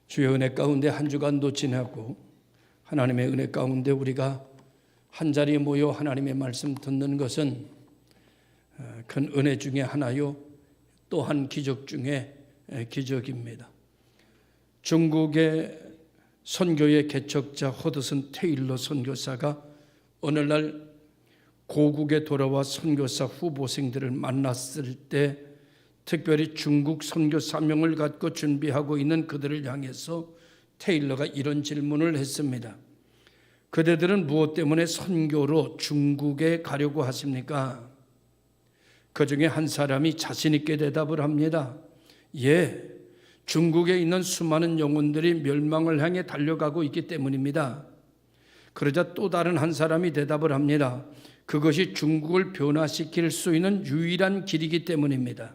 주의 은혜 가운데 한 주간도 지나고 하나님의 은혜 가운데 우리가 한자리에 모여 하나님의 말씀 듣는 것은 큰 은혜 중에 하나요, 또한 기적 중에 기적입니다. 중국의 선교의 개척자 허드슨 테일러 선교사가 오늘날 고국에 돌아와 선교사 후보생들을 만났을 때 특별히 중국 선교 사명을 갖고 준비하고 있는 그들을 향해서 테일러가 이런 질문을 했습니다. 그대들은 무엇 때문에 선교로 중국에 가려고 하십니까? 그 중에 한 사람이 자신 있게 대답을 합니다. 예, 중국에 있는 수많은 영혼들이 멸망을 향해 달려가고 있기 때문입니다. 그러자 또 다른 한 사람이 대답을 합니다. 그것이 중국을 변화시킬 수 있는 유일한 길이기 때문입니다.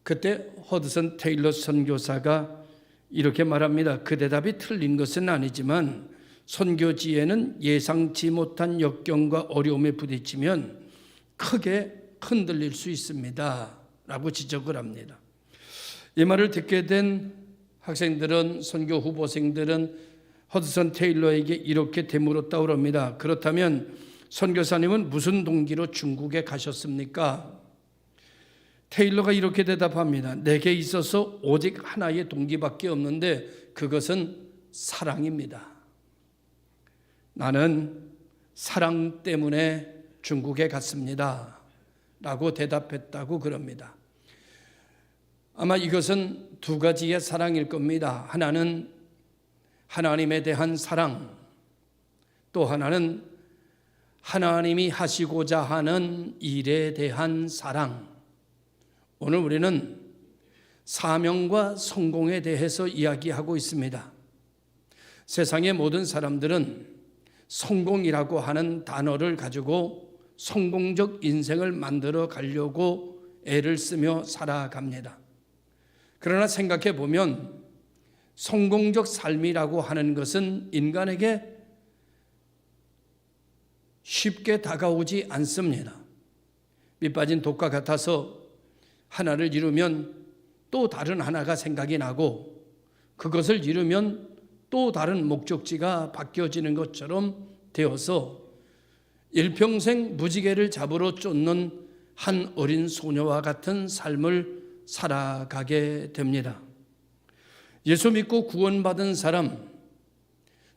그때 허드슨 테일러 선교사가 이렇게 말합니다. 그 대답이 틀린 것은 아니지만 선교지에는 예상치 못한 역경과 어려움에 부딪히면 크게 흔들릴 수 있습니다 라고 지적을 합니다. 이 말을 듣게 된 학생들은, 선교 후보생들은 허드슨 테일러에게 이렇게 되물었다고 합니다. 그렇다면 선교사님은 무슨 동기로 중국에 가셨습니까? 테일러가 이렇게 대답합니다. 내게 있어서 오직 하나의 동기밖에 없는데 그것은 사랑입니다. 나는 사랑 때문에 중국에 갔습니다 라고 대답했다고 그럽니다. 아마 이것은 두 가지의 사랑일 겁니다. 하나는 하나님에 대한 사랑, 또 하나는 하나님이 하시고자 하는 일에 대한 사랑. 오늘 우리는 사명과 성공에 대해서 이야기하고 있습니다. 세상의 모든 사람들은 성공이라고 하는 단어를 가지고 성공적 인생을 만들어 가려고 애를 쓰며 살아갑니다. 그러나 생각해 보면 성공적 삶이라고 하는 것은 인간에게 쉽게 다가오지 않습니다. 밑빠진 독과 같아서 하나를 이루면 또 다른 하나가 생각이 나고 그것을 이루면 또 다른 목적지가 바뀌어지는 것처럼 되어서 일평생 무지개를 잡으러 쫓는 한 어린 소녀와 같은 삶을 살아가게 됩니다. 예수 믿고 구원받은 사람,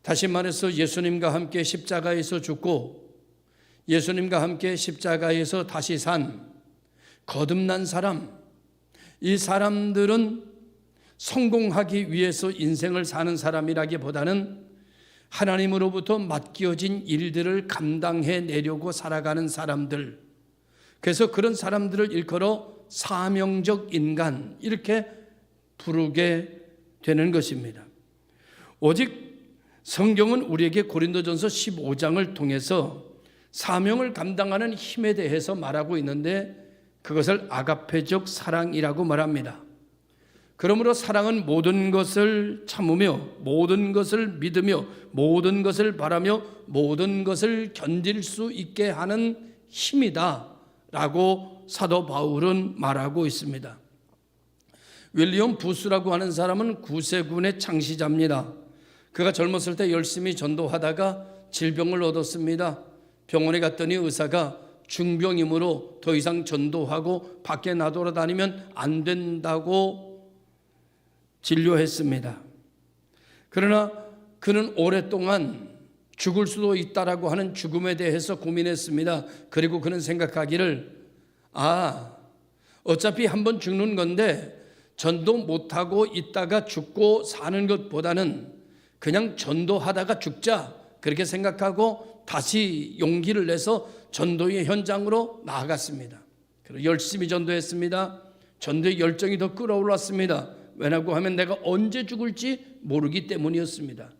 다시 말해서 예수님과 함께 십자가에서 죽고 예수님과 함께 십자가에서 다시 산 거듭난 사람, 이 사람들은 성공하기 위해서 인생을 사는 사람이라기보다는 하나님으로부터 맡겨진 일들을 감당해 내려고 살아가는 사람들, 그래서 그런 사람들을 일컬어 사명적 인간 이렇게 부르게 되는 것입니다. 오직 성경은 우리에게 고린도전서 15장을 통해서 사명을 감당하는 힘에 대해서 말하고 있는데 그것을 아가페적 사랑이라고 말합니다. 그러므로 사랑은 모든 것을 참으며 모든 것을 믿으며 모든 것을 바라며 모든 것을 견딜 수 있게 하는 힘이다 라고 사도 바울은 말하고 있습니다. 윌리엄 부스라고 하는 사람은 구세군의 창시자입니다. 그가 젊었을 때 열심히 전도하다가 질병을 얻었습니다. 병원에 갔더니 의사가 중병이므로 더 이상 전도하고 밖에 나돌아다니면 안 된다고 진료했습니다. 그러나 그는 오랫동안 죽을 수도 있다라고 하는 죽음에 대해서 고민했습니다. 그리고 그는 생각하기를 어차피 한번 죽는 건데 전도 못하고 있다가 죽고 사는 것보다는 그냥 전도하다가 죽자 그렇게 생각하고 다시 용기를 내서 전도의 현장으로 나아갔습니다. 그리고 열심히 전도했습니다. 전도의 열정이 더 끌어올랐습니다. 왜냐고 하면 내가 언제 죽을지 모르기 때문이었습니다.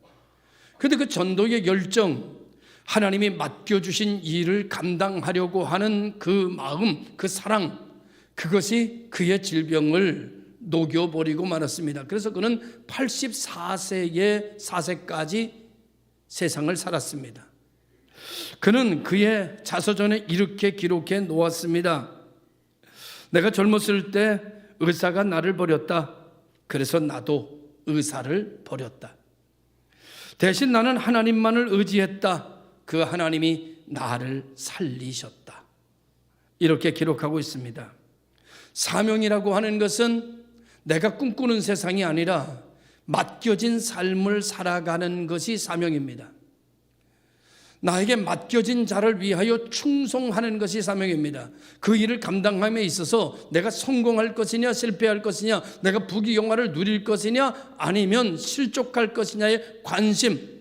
그런데 그 전도의 열정, 하나님이 맡겨주신 일을 감당하려고 하는 그 마음, 그 사랑, 그것이 그의 질병을 녹여버리고 말았습니다. 그래서 그는 84세의 사세까지 세상을 살았습니다. 그는 그의 자서전에 이렇게 기록해 놓았습니다. 내가 젊었을 때 의사가 나를 버렸다. 그래서 나도 의사를 버렸다. 대신 나는 하나님만을 의지했다. 그 하나님이 나를 살리셨다. 이렇게 기록하고 있습니다. 사명이라고 하는 것은 내가 꿈꾸는 세상이 아니라 맡겨진 삶을 살아가는 것이 사명입니다. 나에게 맡겨진 자를 위하여 충성하는 것이 사명입니다. 그 일을 감당함에 있어서 내가 성공할 것이냐 실패할 것이냐, 내가 부귀영화를 누릴 것이냐 아니면 실족할 것이냐에 관심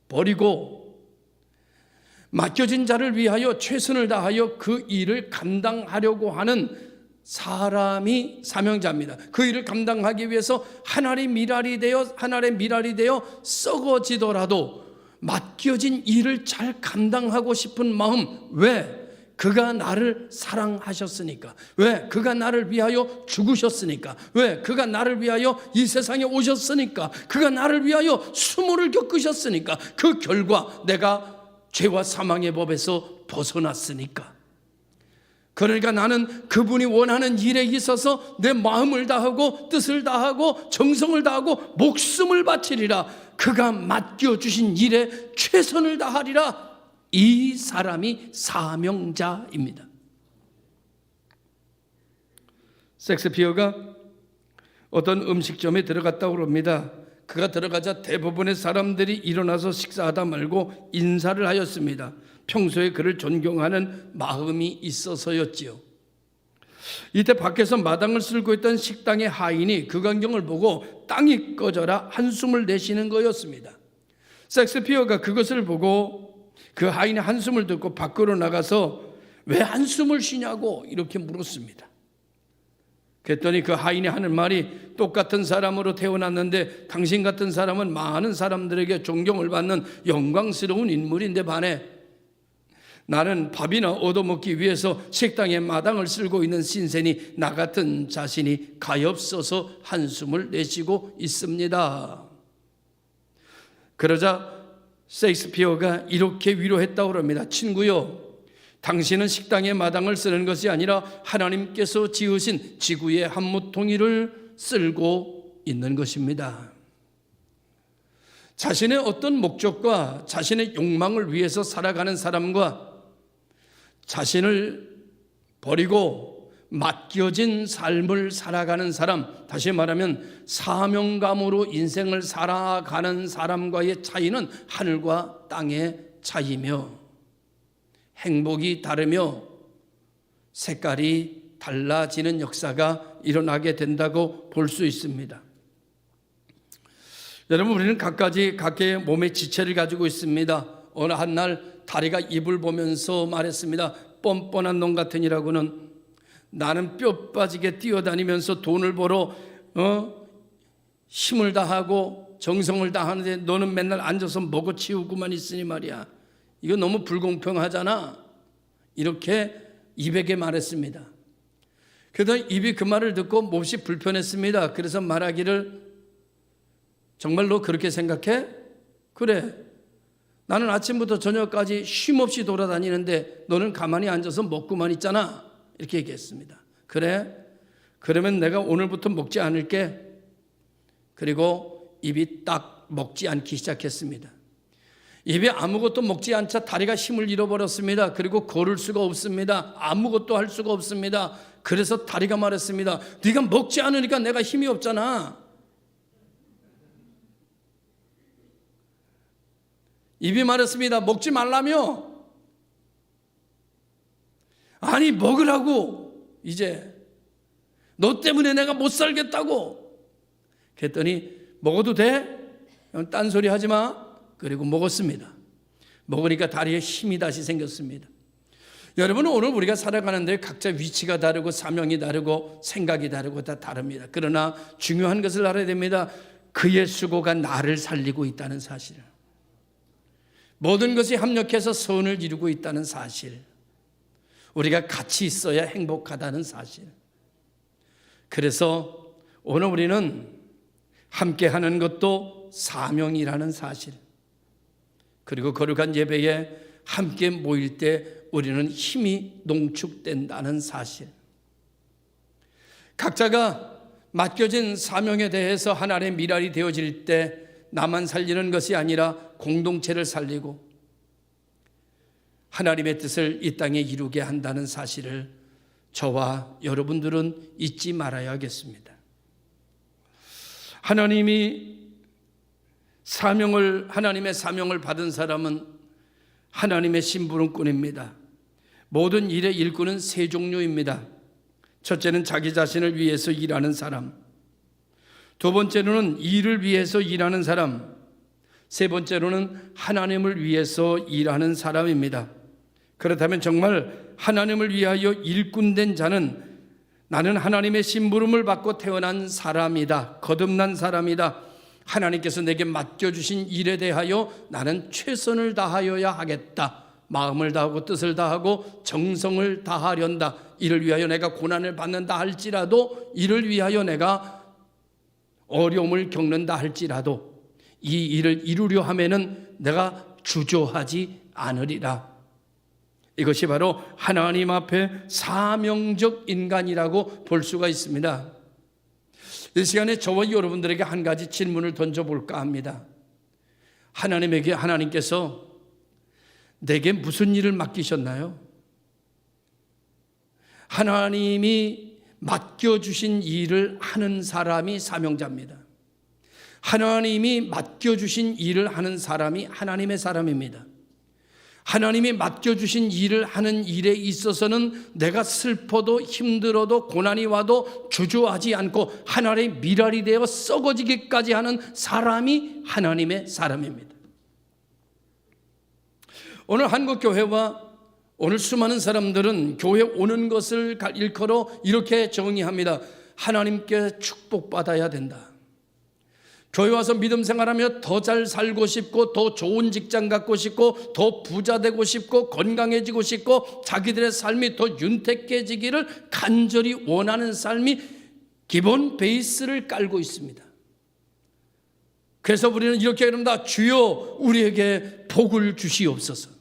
버리고 맡겨진 자를 위하여 최선을 다하여 그 일을 감당하려고 하는 사람이 사명자입니다. 그 일을 감당하기 위해서 하나의 미랄이 되어 썩어지더라도 맡겨진 일을 잘 감당하고 싶은 마음. 왜? 그가 나를 사랑하셨으니까. 왜? 그가 나를 위하여 죽으셨으니까. 왜? 그가 나를 위하여 이 세상에 오셨으니까. 그가 나를 위하여 수모를 겪으셨으니까. 그 결과 내가 죄와 사망의 법에서 벗어났으니까. 그러니까 나는 그분이 원하는 일에 있어서 내 마음을 다하고 뜻을 다하고 정성을 다하고 목숨을 바치리라. 그가 맡겨주신 일에 최선을 다하리라. 이 사람이 사명자입니다. 섹스피어가 어떤 음식점에 들어갔다고 합니다. 그가 들어가자 대부분의 사람들이 일어나서 식사하다 말고 인사를 하였습니다. 평소에 그를 존경하는 마음이 있어서였지요. 이때 밖에서 마당을 쓸고 있던 식당의 하인이 그 광경을 보고 땅이 꺼져라 한숨을 내쉬는 거였습니다. 섹스피어가 그것을 보고 그 하인의 한숨을 듣고 밖으로 나가서 왜 한숨을 쉬냐고 이렇게 물었습니다. 그랬더니 그 하인이 하는 말이, 똑같은 사람으로 태어났는데 당신 같은 사람은 많은 사람들에게 존경을 받는 영광스러운 인물인데 반해 나는 밥이나 얻어먹기 위해서 식당에 마당을 쓸고 있는 신세니 나 같은 자신이 가엾어서 한숨을 내쉬고 있습니다. 그러자 셰익스피어가 이렇게 위로했다고 합니다. 친구요, 당신은 식당에 마당을 쓰는 것이 아니라 하나님께서 지으신 지구의 한 모퉁이를 쓸고 있는 것입니다. 자신의 어떤 목적과 자신의 욕망을 위해서 살아가는 사람과 자신을 버리고 맡겨진 삶을 살아가는 사람, 다시 말하면 사명감으로 인생을 살아가는 사람과의 차이는 하늘과 땅의 차이며 행복이 다르며 색깔이 달라지는 역사가 일어나게 된다고 볼 수 있습니다. 여러분, 우리는 각계의 몸의 지체를 가지고 있습니다. 어느 한 날 다리가 입을 보면서 말했습니다. 뻔뻔한 놈 같으니라고는 나는 뼈 빠지게 뛰어다니면서 돈을 벌어 힘을 다하고 정성을 다하는데 너는 맨날 앉아서 먹어 치우고만 있으니 말이야. 이거 너무 불공평하잖아. 이렇게 입에게 말했습니다. 그래서 입이 그 말을 듣고 몹시 불편했습니다. 그래서 말하기를, 정말 너 그렇게 생각해? 그래. 나는 아침부터 저녁까지 쉼없이 돌아다니는데 너는 가만히 앉아서 먹고만 있잖아. 이렇게 얘기했습니다. 그래? 그러면 내가 오늘부터 먹지 않을게. 그리고 입이 딱 먹지 않기 시작했습니다. 입이 아무것도 먹지 않자 다리가 힘을 잃어버렸습니다. 그리고 걸을 수가 없습니다. 아무것도 할 수가 없습니다. 그래서 다리가 말했습니다. 네가 먹지 않으니까 내가 힘이 없잖아. 입이 말했습니다. 먹지 말라며. 아니 먹으라고. 이제 너 때문에 내가 못 살겠다고. 그랬더니 먹어도 돼? 딴소리 하지 마. 그리고 먹었습니다. 먹으니까 다리에 힘이 다시 생겼습니다. 여러분은 오늘 우리가 살아가는데 각자 위치가 다르고 사명이 다르고 생각이 다르고 다 다릅니다. 그러나 중요한 것을 알아야 됩니다. 그의 수고가 나를 살리고 있다는 사실을. 모든 것이 합력해서 선을 이루고 있다는 사실, 우리가 같이 있어야 행복하다는 사실. 그래서 오늘 우리는 함께 하는 것도 사명이라는 사실, 그리고 거룩한 예배에 함께 모일 때 우리는 힘이 농축된다는 사실, 각자가 맡겨진 사명에 대해서 하나님의 미랄이 되어질 때 나만 살리는 것이 아니라 공동체를 살리고 하나님의 뜻을 이 땅에 이루게 한다는 사실을 저와 여러분들은 잊지 말아야겠습니다. 하나님의 사명을 받은 사람은 하나님의 심부름꾼입니다. 모든 일의 일꾼은 세 종류입니다. 첫째는 자기 자신을 위해서 일하는 사람, 두 번째로는 일을 위해서 일하는 사람, 세 번째로는 하나님을 위해서 일하는 사람입니다. 그렇다면 정말 하나님을 위하여 일꾼된 자는 나는 하나님의 심부름을 받고 태어난 사람이다, 거듭난 사람이다, 하나님께서 내게 맡겨주신 일에 대하여 나는 최선을 다하여야 하겠다, 마음을 다하고 뜻을 다하고 정성을 다하련다, 이를 위하여 내가 고난을 받는다 할지라도, 이를 위하여 내가 어려움을 겪는다 할지라도 이 일을 이루려 하면은 내가 주저하지 않으리라. 이것이 바로 하나님 앞에 사명적 인간이라고 볼 수가 있습니다. 이 시간에 저와 여러분들에게 한 가지 질문을 던져볼까 합니다. 하나님께서 내게 무슨 일을 맡기셨나요? 하나님이 맡겨주신 일을 하는 사람이 사명자입니다. 하나님이 맡겨주신 일을 하는 사람이 하나님의 사람입니다. 하나님이 맡겨주신 일을 하는 일에 있어서는 내가 슬퍼도 힘들어도 고난이 와도 주저하지 않고 하나님의 미랄이 되어 썩어지기까지 하는 사람이 하나님의 사람입니다. 오늘 한국교회와 오늘 수많은 사람들은 교회 오는 것을 일컬어 이렇게 정의합니다. 하나님께 축복받아야 된다. 교회 와서 믿음 생활하며 더 잘 살고 싶고, 더 좋은 직장 갖고 싶고, 더 부자 되고 싶고, 건강해지고 싶고, 자기들의 삶이 더 윤택해지기를 간절히 원하는 삶이 기본 베이스를 깔고 있습니다. 그래서 우리는 이렇게 그럽니다. 주여 우리에게 복을 주시옵소서.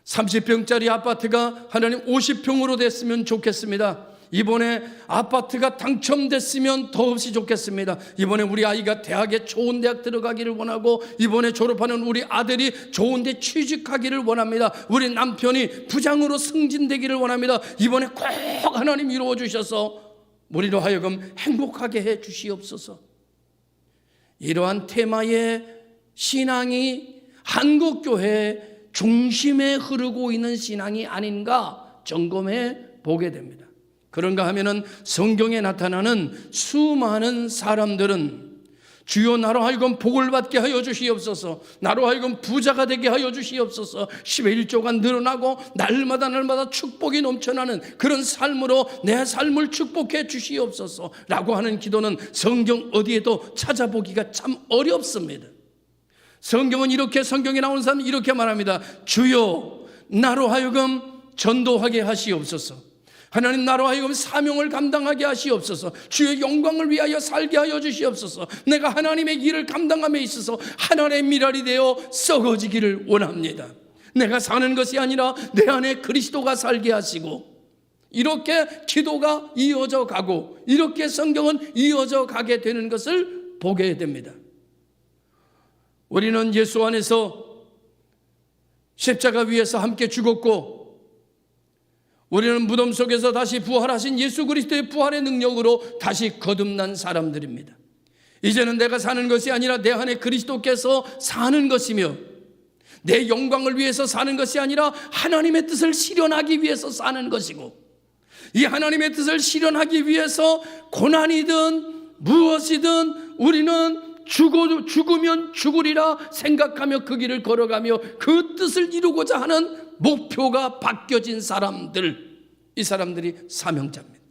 30평짜리 아파트가 하나님 50평으로 됐으면 좋겠습니다. 이번에 아파트가 당첨됐으면 더없이 좋겠습니다. 이번에 우리 아이가 대학에 좋은 대학 들어가기를 원하고, 이번에 졸업하는 우리 아들이 좋은 데 취직하기를 원합니다. 우리 남편이 부장으로 승진되기를 원합니다. 이번에 꼭 하나님 이루어 주셔서 우리로 하여금 행복하게 해 주시옵소서. 이러한 테마의 신앙이 한국교회 중심에 흐르고 있는 신앙이 아닌가 점검해 보게 됩니다. 그런가 하면은 성경에 나타나는 수많은 사람들은 주여 나로 하여금 복을 받게 하여 주시옵소서, 나로 하여금 부자가 되게 하여 주시옵소서, 10의 1조가 늘어나고 날마다 축복이 넘쳐나는 그런 삶으로 내 삶을 축복해 주시옵소서 라고 하는 기도는 성경 어디에도 찾아보기가 참 어렵습니다. 성경에 나온 사람은 이렇게 말합니다. 주여 나로 하여금 전도하게 하시옵소서, 하나님 나로 하여금 사명을 감당하게 하시옵소서, 주의 영광을 위하여 살게 하여 주시옵소서, 내가 하나님의 일을 감당함에 있어서 하나님의 미랄이 되어 썩어지기를 원합니다. 내가 사는 것이 아니라 내 안에 그리스도가 살게 하시고, 이렇게 기도가 이어져 가고 이렇게 성경은 이어져 가게 되는 것을 보게 됩니다. 우리는 예수 안에서 십자가 위에서 함께 죽었고, 우리는 무덤 속에서 다시 부활하신 예수 그리스도의 부활의 능력으로 다시 거듭난 사람들입니다. 이제는 내가 사는 것이 아니라 내 안에 그리스도께서 사는 것이며, 내 영광을 위해서 사는 것이 아니라 하나님의 뜻을 실현하기 위해서 사는 것이고, 이 하나님의 뜻을 실현하기 위해서 고난이든 무엇이든 우리는 죽으면 죽으리라 생각하며 그 길을 걸어가며 그 뜻을 이루고자 하는 목표가 바뀌어진 사람들, 이 사람들이 사명자입니다.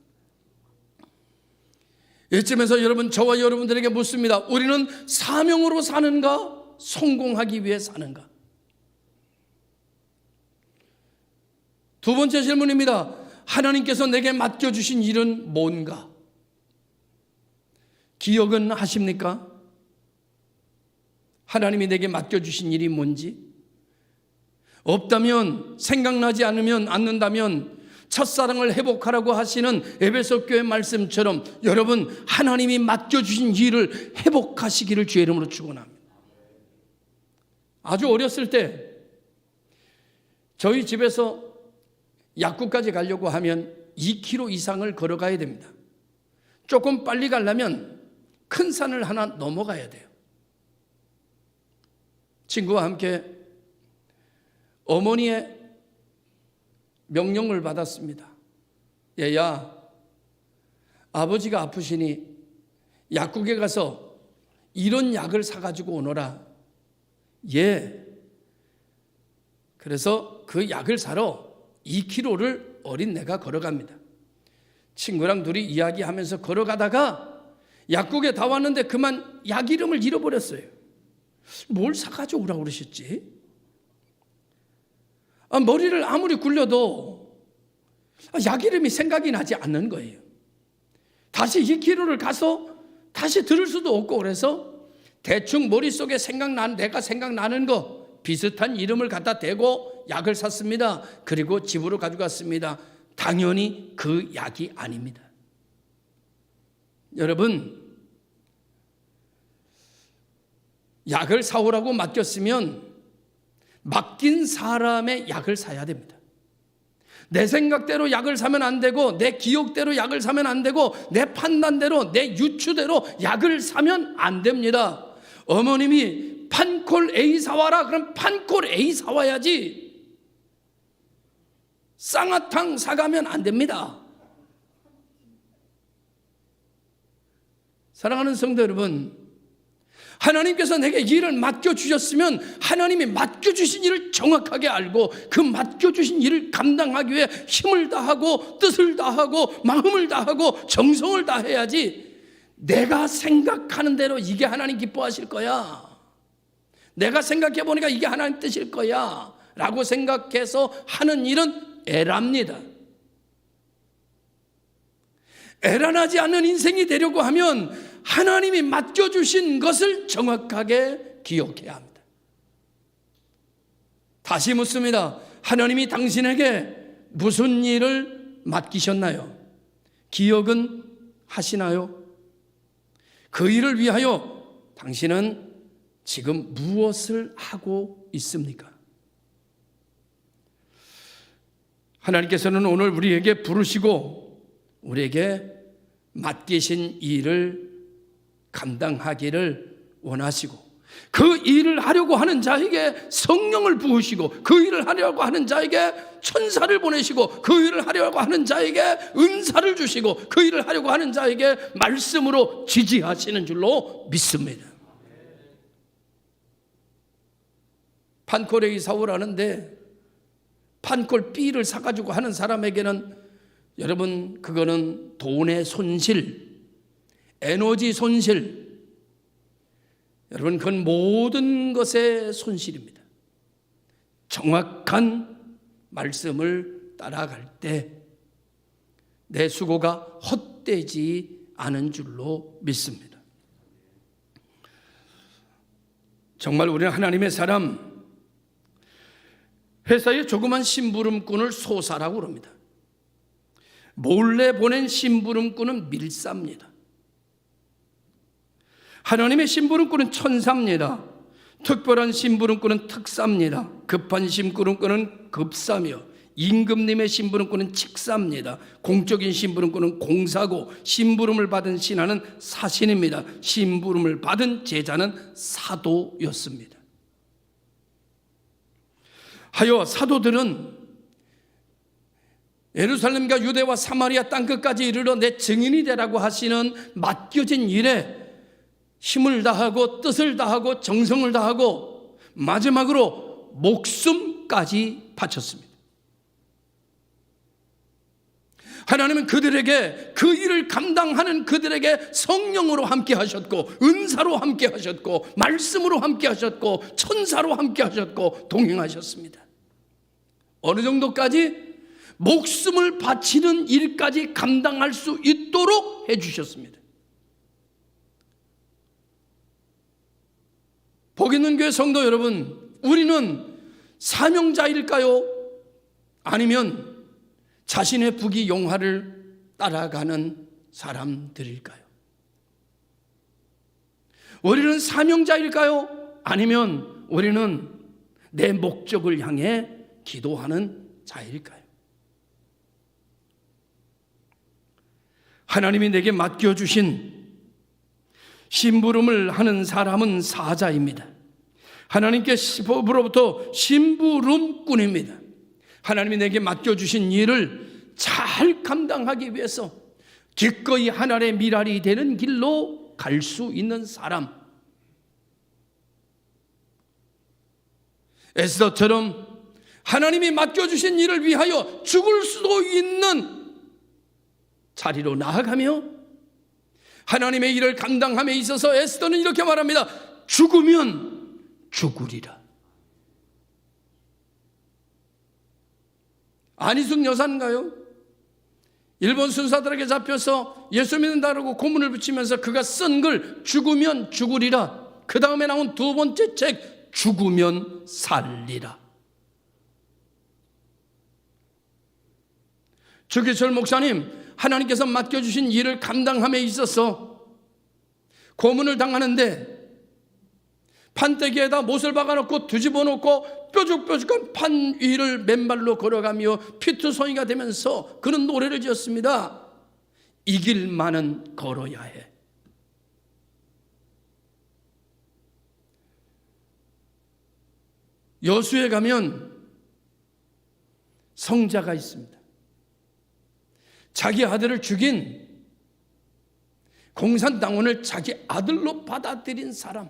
이쯤에서 여러분, 저와 여러분들에게 묻습니다. 우리는 사명으로 사는가, 성공하기 위해 사는가? 두 번째 질문입니다. 하나님께서 내게 맡겨주신 일은 뭔가? 기억은 하십니까? 하나님이 내게 맡겨주신 일이 뭔지? 없다면, 생각나지 않는다면 첫사랑을 회복하라고 하시는 에베소 교회 말씀처럼 여러분 하나님이 맡겨주신 일을 회복하시기를 주의 이름으로 축원합니다. 아주 어렸을 때 저희 집에서 약국까지 가려고 하면 2km 이상을 걸어가야 됩니다. 조금 빨리 가려면 큰 산을 하나 넘어가야 돼요. 친구와 함께 어머니의 명령을 받았습니다. 얘야, 아버지가 아프시니 약국에 가서 이런 약을 사가지고 오너라. 예. 그래서 그 약을 사러 2km를 어린 내가 걸어갑니다. 친구랑 둘이 이야기하면서 걸어가다가 약국에 다 왔는데 그만 약 이름을 잃어버렸어요. 뭘 사가지고 오라고 그러셨지? 머리를 아무리 굴려도 약 이름이 생각이 나지 않는 거예요. 다시 2km를 가서 다시 들을 수도 없고 그래서 대충 머릿속에 내가 생각나는 거 비슷한 이름을 갖다 대고 약을 샀습니다. 그리고 집으로 가져갔습니다. 당연히 그 약이 아닙니다. 여러분, 약을 사오라고 맡겼으면 맡긴 사람의 약을 사야 됩니다. 내 생각대로 약을 사면 안 되고 내 기억대로 약을 사면 안 되고 내 판단대로 내 유추대로 약을 사면 안 됩니다. 어머님이 판콜 A 사와라 그럼 판콜 A 사와야지 쌍화탕 사가면 안 됩니다. 사랑하는 성도 여러분, 하나님께서 내게 일을 맡겨주셨으면 하나님이 맡겨주신 일을 정확하게 알고 그 맡겨주신 일을 감당하기 위해 힘을 다하고 뜻을 다하고 마음을 다하고 정성을 다해야지 내가 생각하는 대로 이게 하나님 기뻐하실 거야, 내가 생각해 보니까 이게 하나님 뜻일 거야 라고 생각해서 하는 일은 에랍니다. 에란하지 않는 인생이 되려고 하면 하나님이 맡겨주신 것을 정확하게 기억해야 합니다. 다시 묻습니다. 하나님이 당신에게 무슨 일을 맡기셨나요? 기억은 하시나요? 그 일을 위하여 당신은 지금 무엇을 하고 있습니까? 하나님께서는 오늘 우리에게 부르시고 우리에게 맡기신 일을 감당하기를 원하시고 그 일을 하려고 하는 자에게 성령을 부으시고 그 일을 하려고 하는 자에게 천사를 보내시고 그 일을 하려고 하는 자에게 은사를 주시고 그 일을 하려고 하는 자에게 말씀으로 지지하시는 줄로 믿습니다. 판콜 A 사오라는데 판콜 B를 사가지고 하는 사람에게는 여러분 그거는 돈의 손실, 에너지 손실, 여러분 그건 모든 것의 손실입니다. 정확한 말씀을 따라갈 때 내 수고가 헛되지 않은 줄로 믿습니다. 정말 우리는 하나님의 사람, 회사에 조그만 심부름꾼을 소사라고 그럽니다. 몰래 보낸 심부름꾼은 밀사입니다. 하나님의 심부름꾼은 천사입니다. 특별한 심부름꾼은 특사입니다. 급한 심부름꾼은 급사며 임금님의 심부름꾼은 칙사입니다. 공적인 심부름꾼은 공사고 심부름을 받은 신하는 사신입니다. 심부름을 받은 제자는 사도였습니다. 하여 사도들은 예루살렘과 유대와 사마리아 땅끝까지 이르러 내 증인이 되라고 하시는 맡겨진 일에 힘을 다하고 뜻을 다하고 정성을 다하고 마지막으로 목숨까지 바쳤습니다. 하나님은 그들에게 그 일을 감당하는 그들에게 성령으로 함께 하셨고 은사로 함께 하셨고 말씀으로 함께 하셨고 천사로 함께 하셨고 동행하셨습니다. 어느 정도까지? 목숨을 바치는 일까지 감당할 수 있도록 해주셨습니다. 복 있는 교회 성도 여러분, 우리는 사명자일까요? 아니면 자신의 부귀 영화를 따라가는 사람들일까요? 우리는 사명자일까요? 아니면 우리는 내 목적을 향해 기도하는 자일까요? 하나님이 내게 맡겨주신 심부름을 하는 사람은 사자입니다. 하나님께 법으로부터 심부름꾼입니다. 하나님이 내게 맡겨주신 일을 잘 감당하기 위해서 기꺼이 하나님의 미랄이 되는 길로 갈 수 있는 사람, 에스더처럼 하나님이 맡겨주신 일을 위하여 죽을 수도 있는 자리로 나아가며 하나님의 일을 감당함에 있어서 에스더는 이렇게 말합니다. 죽으면 죽으리라. 안희숙 여사인가요? 일본 순사들에게 잡혀서 예수 믿는다라고 고문을 붙이면서 그가 쓴 글 죽으면 죽으리라. 그 다음에 나온 두 번째 책 죽으면 살리라. 주기철 목사님, 하나님께서 맡겨주신 일을 감당함에 있어서 고문을 당하는데 판때기에다 못을 박아놓고 뒤집어놓고 뾰족뾰족한 판 위를 맨발로 걸어가며 피투성이가 되면서 그는 노래를 지었습니다. 이 길만은 걸어야 해. 여수에 가면 성자가 있습니다. 자기 아들을 죽인 공산당원을 자기 아들로 받아들인 사람.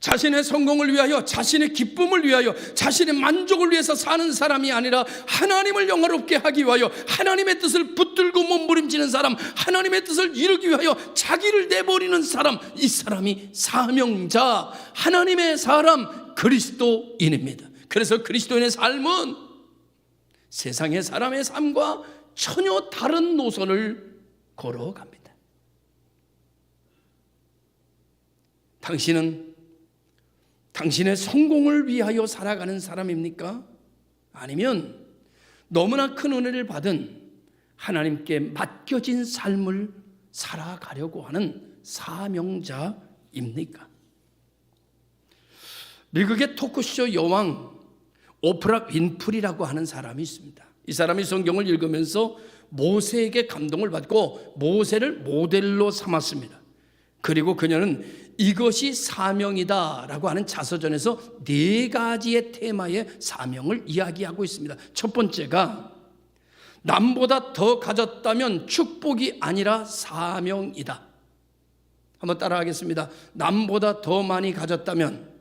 자신의 성공을 위하여, 자신의 기쁨을 위하여, 자신의 만족을 위해서 사는 사람이 아니라 하나님을 영화롭게 하기 위하여 하나님의 뜻을 붙들고 몸부림치는 사람, 하나님의 뜻을 이루기 위하여 자기를 내버리는 사람, 이 사람이 사명자, 하나님의 사람, 그리스도인입니다. 그래서 그리스도인의 삶은 세상의 사람의 삶과 전혀 다른 노선을 걸어갑니다. 당신은 당신의 성공을 위하여 살아가는 사람입니까? 아니면 너무나 큰 은혜를 받은 하나님께 맡겨진 삶을 살아가려고 하는 사명자입니까? 미국의 토크쇼 여왕 오프라 윈프리라고 하는 사람이 있습니다. 이 사람이 성경을 읽으면서 모세에게 감동을 받고 모세를 모델로 삼았습니다. 그리고 그녀는 이것이 사명이다 라고 하는 자서전에서 4가지의 테마의 사명을 이야기하고 있습니다. 첫 번째가 남보다 더 가졌다면 축복이 아니라 사명이다. 한번 따라하겠습니다. 남보다 더 많이 가졌다면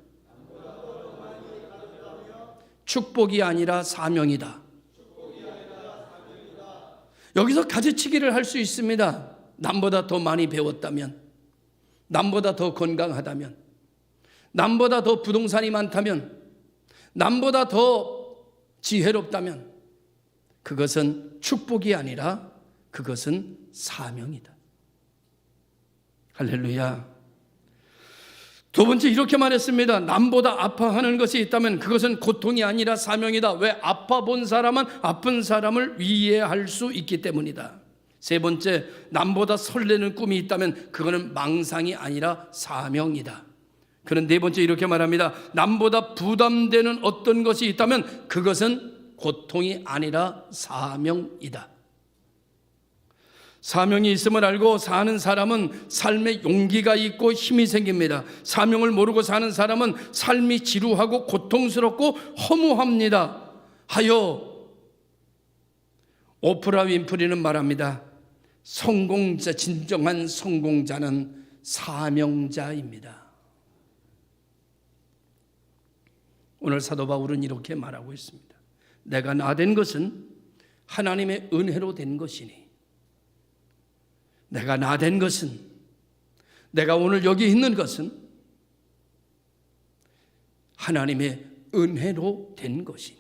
축복이 아니라 사명이다. 여기서 가지치기를 할 수 있습니다. 남보다 더 많이 배웠다면, 남보다 더 건강하다면, 남보다 더 부동산이 많다면, 남보다 더 지혜롭다면 그것은 축복이 아니라 그것은 사명이다. 할렐루야. 두 번째 이렇게 말했습니다. 남보다 아파하는 것이 있다면 그것은 고통이 아니라 사명이다. 왜? 아파 본 사람은 아픈 사람을 이해할 수 있기 때문이다. 세 번째, 남보다 설레는 꿈이 있다면 그거는 망상이 아니라 사명이다. 그는 네 번째 이렇게 말합니다. 남보다 부담되는 어떤 것이 있다면 그것은 고통이 아니라 사명이다. 사명이 있음을 알고 사는 사람은 삶에 용기가 있고 힘이 생깁니다. 사명을 모르고 사는 사람은 삶이 지루하고 고통스럽고 허무합니다. 하여 오프라 윈프리는 말합니다. 성공자, 진정한 성공자는 사명자입니다. 오늘 사도 바울은 이렇게 말하고 있습니다. 내가 나된 것은 하나님의 은혜로 된 것이니, 내가 나된 것은, 내가 오늘 여기 있는 것은 하나님의 은혜로 된 것이니.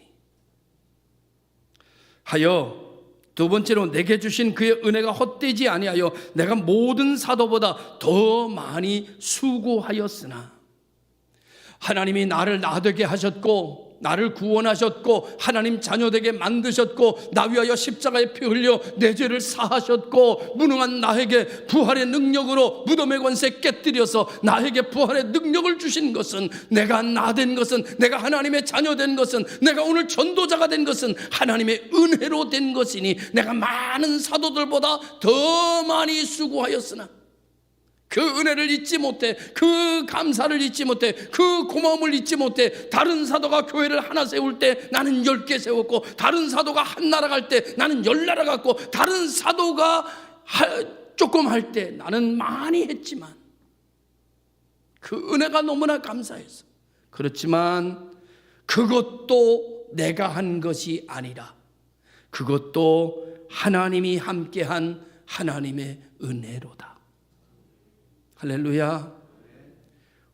하여 두 번째로 내게 주신 그의 은혜가 헛되지 아니하여 내가 모든 사도보다 더 많이 수고하였으나. 하나님이 나를 나되게 하셨고 나를 구원하셨고 하나님 자녀되게 만드셨고 나 위하여 십자가에 피 흘려 내 죄를 사하셨고 무능한 나에게 부활의 능력으로 무덤의 권세 깨뜨려서 나에게 부활의 능력을 주신 것은, 내가 나된 것은, 내가 하나님의 자녀된 것은, 내가 오늘 전도자가 된 것은 하나님의 은혜로 된 것이니 내가 많은 사도들보다 더 많이 수고하였으나 그 은혜를 잊지 못해, 그 감사를 잊지 못해, 그 고마움을 잊지 못해 다른 사도가 교회를 하나 세울 때 나는 10개 세웠고, 다른 사도가 한 나라 갈 때 나는 10나라 갔고, 다른 사도가 조금 할 때 나는 많이 했지만 그 은혜가 너무나 감사해서. 그렇지만 그것도 내가 한 것이 아니라 그것도 하나님이 함께한 하나님의 은혜로다. 할렐루야.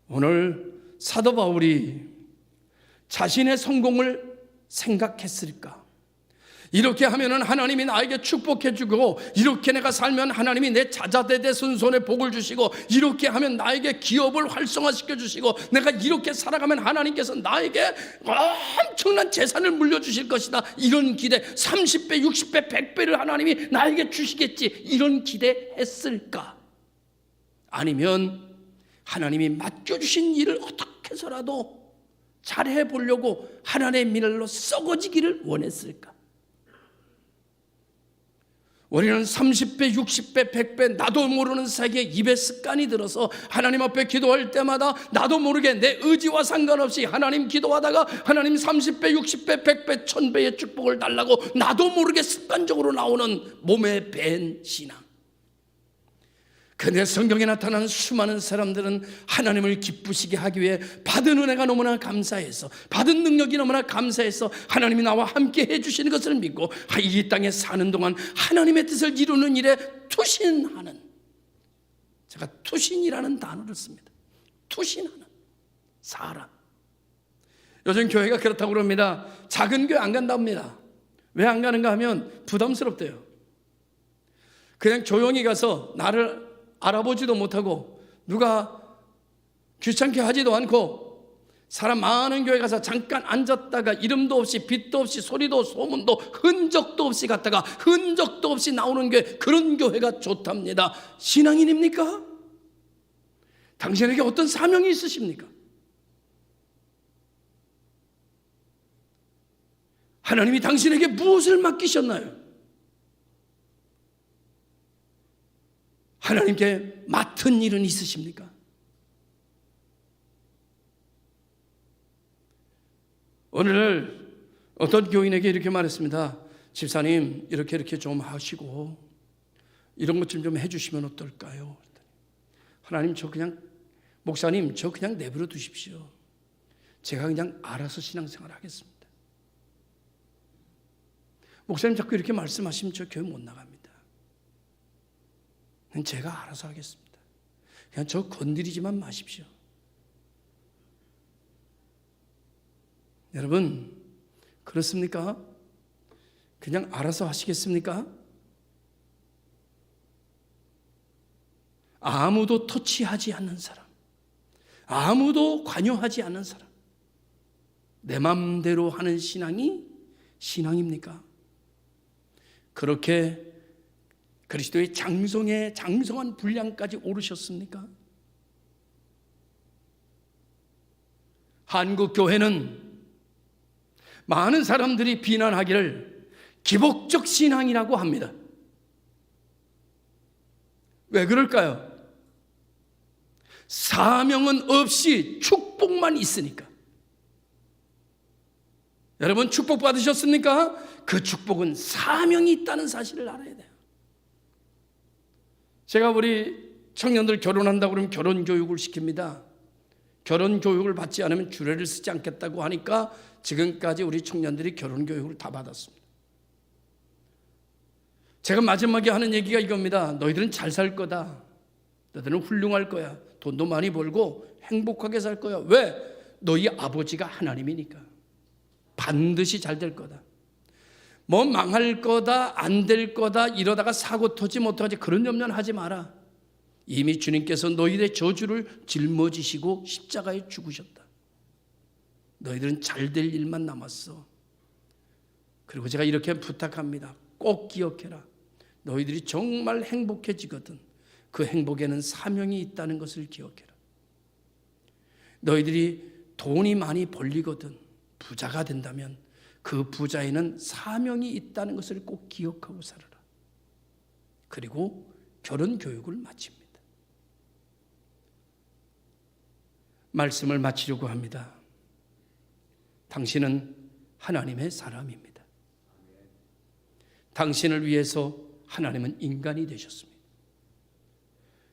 오늘 사도 바울이 자신의 성공을 생각했을까? 이렇게 하면은 하나님이 나에게 축복해 주고, 이렇게 내가 살면 하나님이 내 자자대대 손손에 복을 주시고, 이렇게 하면 나에게 기업을 활성화시켜 주시고, 내가 이렇게 살아가면 하나님께서 나에게 엄청난 재산을 물려주실 것이다, 이런 기대, 30배, 60배, 100배를 하나님이 나에게 주시겠지, 이런 기대했을까? 아니면 하나님이 맡겨주신 일을 어떻게 해서라도 잘해보려고 하나님의 미랄로 썩어지기를 원했을까? 우리는 30배, 60배, 100배 나도 모르는 사이에 입에 습관이 들어서 하나님 앞에 기도할 때마다 나도 모르게 내 의지와 상관없이 하나님 기도하다가 하나님 30배, 60배, 100배, 1000배의 축복을 달라고 나도 모르게 습관적으로 나오는 몸에 밴 신앙. 그런데 성경에 나타나는 수많은 사람들은 하나님을 기쁘시게 하기 위해 받은 은혜가 너무나 감사해서, 받은 능력이 너무나 감사해서 하나님이 나와 함께 해주시는 것을 믿고 이 땅에 사는 동안 하나님의 뜻을 이루는 일에 투신하는, 제가 투신이라는 단어를 씁니다. 투신하는 사람. 요즘 교회가 그렇다고 그럽니다. 작은 교회 안 간답니다. 왜 안 가는가 하면 부담스럽대요. 그냥 조용히 가서 나를 알아보지도 못하고 누가 귀찮게 하지도 않고 사람 많은 교회 가서 잠깐 앉았다가 이름도 없이 빛도 없이 소리도 소문도 흔적도 없이 갔다가 흔적도 없이 나오는 교회, 그런 교회가 좋답니다. 신앙인입니까? 당신에게 어떤 사명이 있으십니까? 하나님이 당신에게 무엇을 맡기셨나요? 하나님께 맡은 일은 있으십니까? 오늘 어떤 교인에게 이렇게 말했습니다. 집사님, 이렇게 좀 하시고 이런 것 좀 해주시면 어떨까요? 하나님, 목사님, 저 그냥 내버려 두십시오. 제가 그냥 알아서 신앙생활 하겠습니다. 목사님 자꾸 이렇게 말씀하시면 저 교회 못 나갑니다. 제가 알아서 하겠습니다. 그냥 저 건드리지만 마십시오. 여러분, 그렇습니까? 그냥 알아서 하시겠습니까? 아무도 터치하지 않는 사람, 아무도 관여하지 않는 사람, 내 맘대로 하는 신앙이 신앙입니까? 그렇게 그리스도의 장성한 분량까지 오르셨습니까? 한국 교회는 많은 사람들이 비난하기를 기복적 신앙이라고 합니다. 왜 그럴까요? 사명은 없이 축복만 있으니까. 여러분, 축복 받으셨습니까? 그 축복은 사명이 있다는 사실을 알아야 돼요. 제가 우리 청년들 결혼한다고 그러면 결혼 교육을 시킵니다. 결혼 교육을 받지 않으면 주례를 쓰지 않겠다고 하니까 지금까지 우리 청년들이 결혼 교육을 다 받았습니다. 제가 마지막에 하는 얘기가 이겁니다. 너희들은 잘 살 거다. 너희들은 훌륭할 거야. 돈도 많이 벌고 행복하게 살 거야. 왜? 너희 아버지가 하나님이니까. 반드시 잘 될 거다. 뭐 망할 거다, 안 될 거다, 이러다가 사고 터지 못하지, 그런 염려는 하지 마라. 이미 주님께서 너희들의 저주를 짊어지시고 십자가에 죽으셨다. 너희들은 잘 될 일만 남았어. 그리고 제가 이렇게 부탁합니다. 꼭 기억해라. 너희들이 정말 행복해지거든 그 행복에는 사명이 있다는 것을 기억해라. 너희들이 돈이 많이 벌리거든 부자가 된다면 그 부자에는 사명이 있다는 것을 꼭 기억하고 살아라. 그리고 결혼 교육을 마칩니다. 말씀을 마치려고 합니다. 당신은 하나님의 사람입니다. 당신을 위해서 하나님은 인간이 되셨습니다.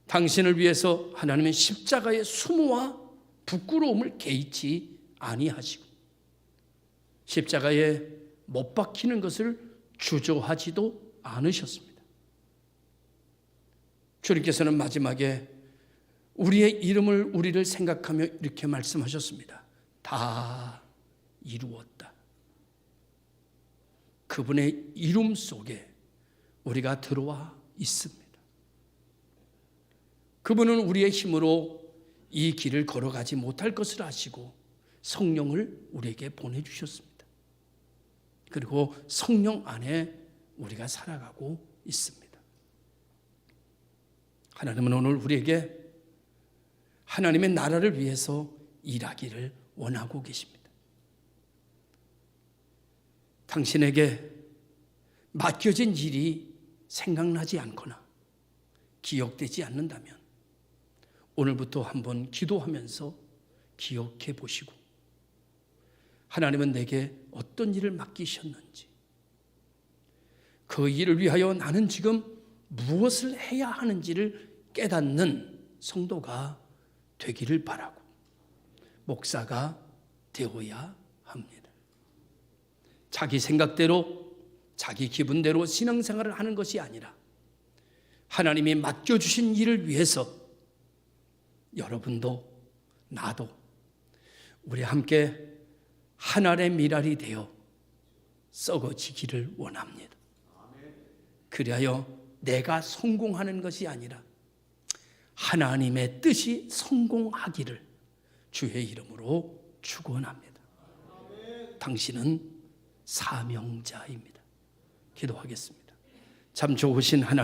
당신을 위해서 하나님은 십자가의 수모와 부끄러움을 개의치 아니하시고 십자가에 못 박히는 것을 주저하지도 않으셨습니다. 주님께서는 마지막에 우리를 생각하며 이렇게 말씀하셨습니다. 다 이루었다. 그분의 이름 속에 우리가 들어와 있습니다. 그분은 우리의 힘으로 이 길을 걸어가지 못할 것을 아시고 성령을 우리에게 보내주셨습니다. 그리고 성령 안에 우리가 살아가고 있습니다. 하나님은 오늘 우리에게 하나님의 나라를 위해서 일하기를 원하고 계십니다. 당신에게 맡겨진 일이 생각나지 않거나 기억되지 않는다면 오늘부터 한번 기도하면서 기억해 보시고 하나님은 내게 어떤 일을 맡기셨는지 그 일을 위하여 나는 지금 무엇을 해야 하는지를 깨닫는 성도가 되기를 바라고 목사가 되어야 합니다. 자기 생각대로 자기 기분대로 신앙생활을 하는 것이 아니라 하나님이 맡겨주신 일을 위해서 여러분도 나도 우리 함께 하나의 미랄이 되어 썩어지기를 원합니다. 그리하여 내가 성공하는 것이 아니라 하나님의 뜻이 성공하기를 주의 이름으로 축원합니다. 당신은 사명자입니다. 기도하겠습니다. 참 좋으신 하나님